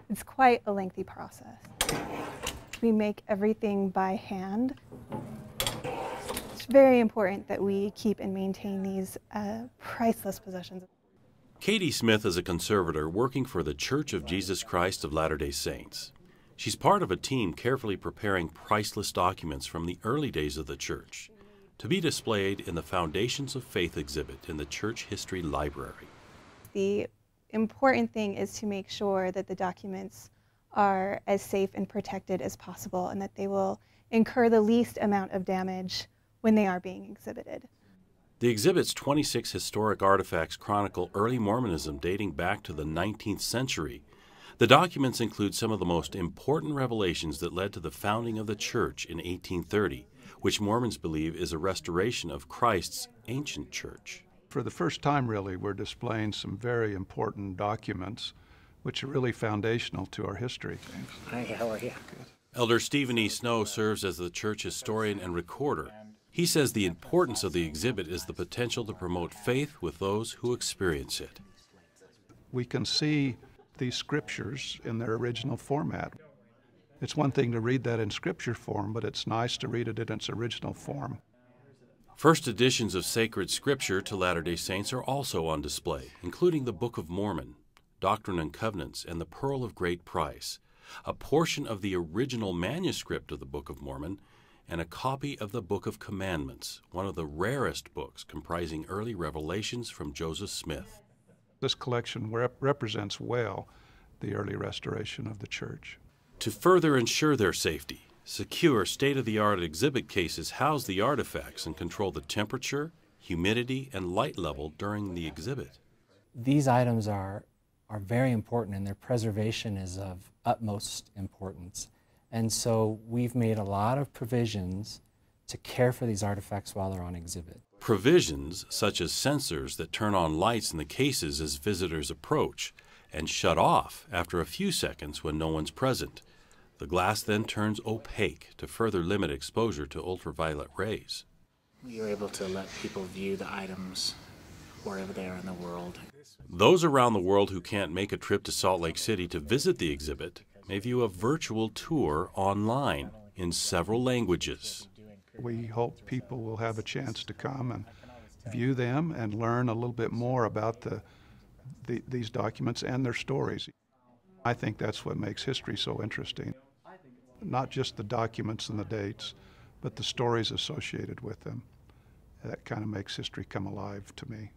It's quite a lengthy process. We make everything by hand. It's very important that we keep and maintain these priceless possessions. Katie Smith is a conservator working for the Church of Jesus Christ of Latter-day Saints. She's part of a team carefully preparing priceless documents from the early days of the church to be displayed in the Foundations of Faith exhibit in the Church History Library. The important thing is to make sure that the documents are as safe and protected as possible and that they will incur the least amount of damage when they are being exhibited. The exhibit's 26 historic artifacts chronicle early Mormonism dating back to the 19th century. The documents include some of the most important revelations that led to the founding of the church in 1830, which Mormons believe is a restoration of Christ's ancient church. For the first time, really, we're displaying some very important documents which are really foundational to our history. Hi, how are you? Good. Elder Stephen E. Snow serves as the church historian and recorder. He says the importance of the exhibit is the potential to promote faith with those who experience it. We can see these scriptures in their original format. It's one thing to read that in scripture form, but it's nice to read it in its original form. First editions of sacred scripture to Latter-day Saints are also on display, including the Book of Mormon, Doctrine and Covenants, and the Pearl of Great Price, a portion of the original manuscript of the Book of Mormon, and a copy of the Book of Commandments, one of the rarest books comprising early revelations from Joseph Smith. This collection represents well the early restoration of the church. To further ensure their safety, secure state-of-the-art exhibit cases house the artifacts and control the temperature, humidity, and light level during the exhibit. These items are very important, and their preservation is of utmost importance. And so we've made a lot of provisions to care for these artifacts while they're on exhibit. Provisions such as sensors that turn on lights in the cases as visitors approach and shut off after a few seconds when no one's present. The glass then turns opaque to further limit exposure to ultraviolet rays. You're able to let people view the items wherever they are in the world. Those around the world who can't make a trip to Salt Lake City to visit the exhibit may view a virtual tour online in several languages. We hope people will have a chance to come and view them and learn a little bit more about these documents and their stories. I think that's what makes history so interesting. Not just the documents and the dates, but the stories associated with them. That kind of makes history come alive to me.